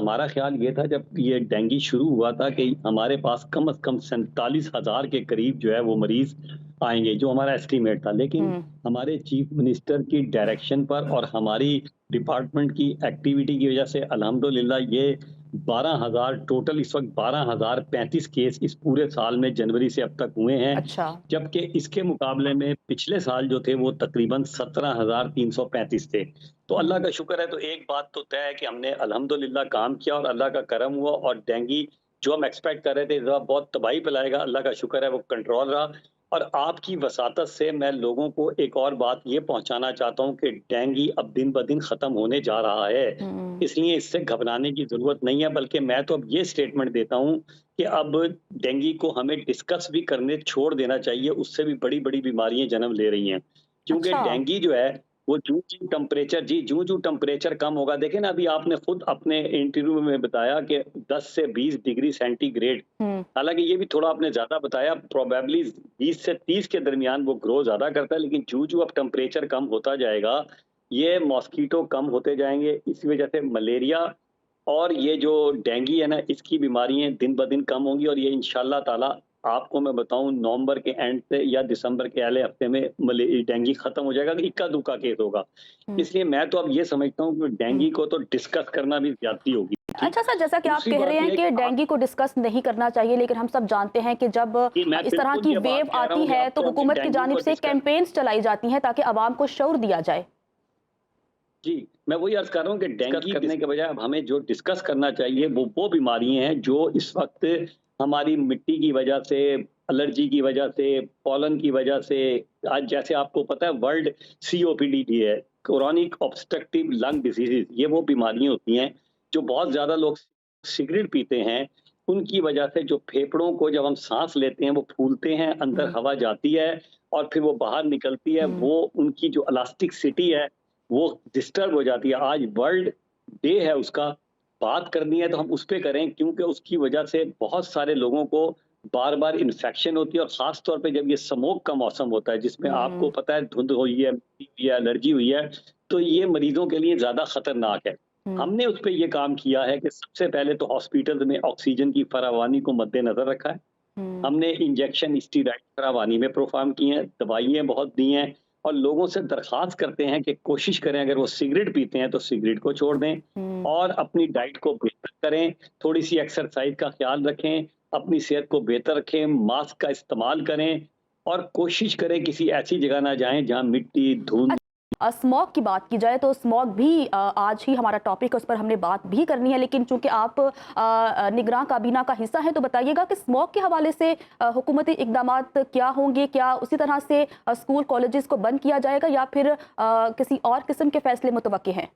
हमारा ख्याल ये था जब ये डेंगू शुरू हुआ था कि हमारे पास कम से कम 47,000 के करीब जो है वो मरीज आएँगे, जो हमारा एस्टीमेट था। लेकिन हुँ। हमारे चीफ मिनिस्टर की डायरेक्शन पर और हमारी डिपार्टमेंट की एक्टिविटी की वजह से अल्हम्दुलिल्लाह ये 12,000 टोटल इस वक़्त 12,035 केस इस पूरे साल में जनवरी से अब तक हुए हैं। अच्छा। जबकि इसके मुकाबले में पिछले साल जो थे वो तकरीबन 17,335 थे। तो अल्लाह हुँ। का शुक्र है, तो एक बात तो तय है कि हमने अल्हम्दुलिल्लाह काम किया और अल्लाह का करम हुआ और डेंगू जो हम एक्सपेक्ट कर रहे थे इस बार बहुत तबाही फैलाएगा, अल्लाह का शुक्र है वो कंट्रोल रहा। और आपकी वसातत से मैं लोगों को एक और बात ये पहुँचाना चाहता हूँ कि डेंगू अब दिन-ब-दिन खत्म होने जा रहा है। हुँ। इसलिए इससे घबराने की ज़रूरत नहीं है, बल्कि मैं तो अब ये स्टेटमेंट देता हूँ कि अब डेंगू को हमें डिस्कस भी करने छोड़ देना चाहिए, उससे भी बड़ी-बड़ी बीमारियाँ जन्म ले रही हैं। क्योंकि अच्छा। डेंगू जो है वो जूं-जूं टेम्परेचर कम होगा, देखिए ना अभी आपने खुद अपने इंटरव्यू में बताया कि 10 से 20 डिग्री सेंटीग्रेड, हुँ। हालाँकि ये भी थोड़ा आपने ज़्यादा बताया, प्रोबेबली 20 से 30 के दरमियान वो ग्रो ज़्यादा करता है, लेकिन जूं-जूं अब टेम्परेचर कम होता जाएगा, ये मॉस्किटो कम होते जाएँगे, इसी वजह से मलेरिया और ये जो डेंगू है ना, इसकी बीमारियाँ दिन-ब-दिन कम होंगी और ये इंशाअल्लाह ताला आपको मैं बताऊँ नवंबर के एंड से या दिसंबर के अगले हफ्ते में डेंगू खत्म हो जाएगा, इक्का-दुक्का केस होगा। हुँ। इसलिए मैं तो अब ये समझता हूँ कि हुँ। डेंगू को तो डिस्कस करना भी ज़्यादती होगी, ठीक? अच्छा सर, जैसा कि आप दूसरी कह रहे बात ये हैं है कि कि आप डेंगू को डिस्कस नहीं करना चाहिए, लेकिन हम सब जानते हैं कि जब जी, मैं इस तरह बिल्कुल की ये बात वेव कह रहा आती हूँ कि है अब तो तो हमें हुकूमत की डेंगू को जानिब से डिस्कस कैंपेन्स चलाई जाती हैं ताकि आवाम को शऊर दिया जाए। जी, मैं वही अर्ज़ कर रहा हूँ कि डेंगू करने के बजाय अब हमें जो डिस्कस करना चाहिए वो बीमारियाँ हैं जो इस वक़्त हमारी मिट्टी की वजह से, एलर्जी की वजह से, पॉलन की वजह से, आज जैसे आपको पता है वर्ल्ड सीओपीडी भी है, क्रोनिक ऑब्स्ट्रक्टिव लंग डिसीज़ेज़, ये वो बीमारियाँ होती हैं, जो बहुत ज़्यादा लोग सिगरेट पीते हैं, उनकी वजह से जो फेफड़ों को जब हम साँस लेते हैं वो फूलते हैं, अंदर हुँ। हवा जाती है और फिर वो बाहर निकलती है, हुँ। वो उनकी जो इलास्टिसिटी है वो डिस्टर्ब हो जाती है। आज वर्ल्ड डे है उसका, बात करनी है तो हम उस पे करें, क्योंकि उसकी वजह से बहुत सारे लोगों को बार-बार इन्फेक्शन होती है और ख़ास तौर पे जब ये स्मोक का मौसम होता है, जिसमें आपको हुँ। पता है धुंध हुई है, मिट्टी हुई है, एलर्जी हुई है, तो ये मरीज़ों के लिए ज़्यादा खतरनाक है। हुँ। हमने उस पे ये काम किया है कि सबसे पहले तो हॉस्पिटल्स में ऑक्सीजन की फरावानी को मद्देनज़र रखा है। हुँ। हमने इंजेक्शन स्टेरॉइड फरावानी में प्रोफ़ार्म किए हैं, दवाइयाँ बहुत दी हैं और लोगों से दरख़्वास्त करते हैं कि कोशिश करें अगर वो सिगरेट पीते हैं तो सिगरेट को छोड़ दें हुँ। और अपनी डाइट को बेहतर करें, थोड़ी-सी एक्सरसाइज़ का ख़्याल रखें, अपनी सेहत को बेहतर रखें, मास्क का इस्तेमाल करें और कोशिश करें किसी ऐसी जगह ना जाएँ जहाँ मिट्टी, धुंध। स्मॉग की बात की जाए तो स्मॉग भी आज ही हमारा टॉपिक है, उस पर हमने बात भी करनी है, लेकिन चूंकि आप निगरान काबीना का हिस्सा हैं तो बताइएगा कि स्मॉग के हवाले से हुकूमती इकदामात क्या होंगे? क्या उसी तरह से स्कूल कॉलेजेस को बंद किया जाएगा या फिर किसी और किस्म के फैसले मुतवक्के हैं?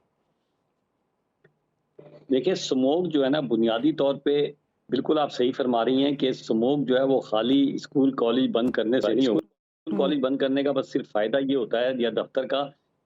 देखिए, स्मोक जो है ना बुनियादी तौर पे बिल्कुल आप सही फरमा रही हैं कि स्मोक जो है वो खाली स्कूल कॉलेज बंद करने से नहीं होगा। स्कूल हुँ। कॉलेज बंद करने का बस सिर्फ फ़ायदा ये होता है या दफ्तर का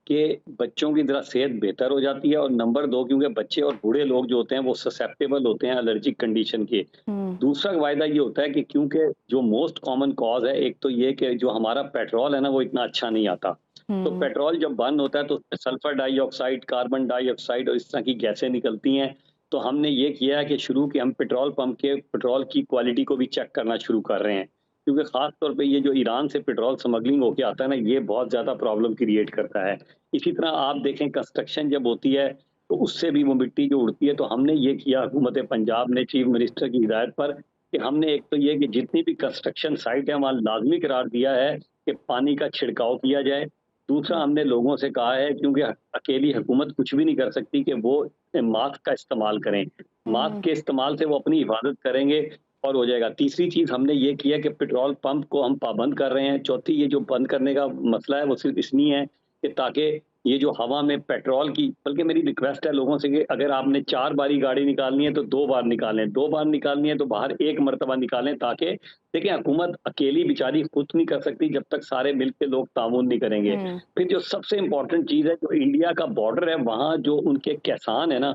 कि बच्चों की ज़रा सेहत बेहतर हो जाती है और नंबर 2 क्योंकि बच्चे और बूढ़े लोग जो होते हैं वो ससेप्टेबल होते हैं एलर्जिक कंडीशन के। हुँ। दूसरा फ़ायदा ये होता है कि क्योंकि जो मोस्ट कॉमन कॉज़ है, एक तो ये कि जो हमारा पेट्रोल है ना वो इतना अच्छा नहीं आता। तो हुँ। पेट्रोल जब बंद होता है तो उसमें सल्फर डाइऑक्साइड, कार्बन डाइऑक्साइड और इस तरह की गैसें निकलती हैं। तो हमने ये किया है कि शुरू के हम पेट्रोल पंप के पेट्रोल की क्वालिटी को भी चेक करना शुरू कर रहे हैं। क्योंकि ख़ास तौर पे ये जो ईरान से पेट्रोल स्मगलिंग होके आता है ना, ये बहुत ज़्यादा प्रॉब्लम क्रिएट करता है। इसी तरह आप देखें कंस्ट्रक्शन जब होती है, तो उससे भी वो मिट्टी जो उड़ती है, तो हमने ये किया हुकूमत पंजाब ने चीफ मिनिस्टर की हिदायत पर कि हमने एक तो ये कि जितनी भी कंस्ट्रक्शन साइट है, वहाँ लाज़मी करार दिया है कि पानी का छिड़काव किया जाए। दूसरा हुँ। हमने लोगों से कहा है क्योंकि अकेली हुकूमत कुछ भी नहीं कर सकती कि वो मास्क का इस्तेमाल करें। मास्क हुँ। के इस्तेमाल से वो अपनी हिफाज़त करेंगे और हो जाएगा। तीसरी चीज़ हमने ये की है कि पेट्रोल पंप को हम पाबंद कर रहे हैं। चौथी ये जो बंद करने का मसला है वो सिर्फ़ इसलिए है कि ताकि ये जो हवा में पेट्रोल की, बल्कि मेरी रिक्वेस्ट है लोगों से कि अगर आपने 4 बारी गाड़ी निकालनी है तो 2 बार निकालें, 2 बार निकालनी है तो बाहर 1 मर्तबा निकालें, ताकि देखिए हुकूमत अकेली बेचारी खुद नहीं कर सकती जब तक सारे मिल के लोग ताउन नहीं करेंगे। हुँ। फिर जो सबसे इम्पोर्टेंट चीज़ है, जो इंडिया का बॉर्डर है, वहाँ जो उनके किसान है ना,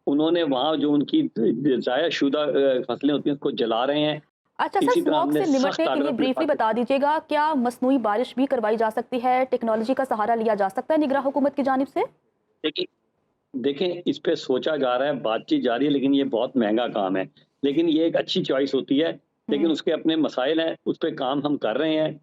उन्होंने वहाँ जो उनकी ज़ाया शुदा फसलें होती हैं उसको जला रहे हैं। अच्छा सर, इसी तरह स्मॉग हमने से निपटने सख्त के आर्डर लिए अपने ब्रीफली पास। बता दीजिएगा, क्या मसनूई बारिश भी करवाई जा सकती है? टेक्नोलॉजी का सहारा लिया जा सकता है निगरान हुकूमत की जानिब से? देखिए देखें, इस पे सोचा जा रहा है, बातचीत जारी है, लेकिन ये बहुत महँगा काम है। लेकिन ये एक अच्छी चॉइस होती है, लेकिन हुँ, उसके अपने मसाइल हैं, उस पे काम हम कर रहे हैं।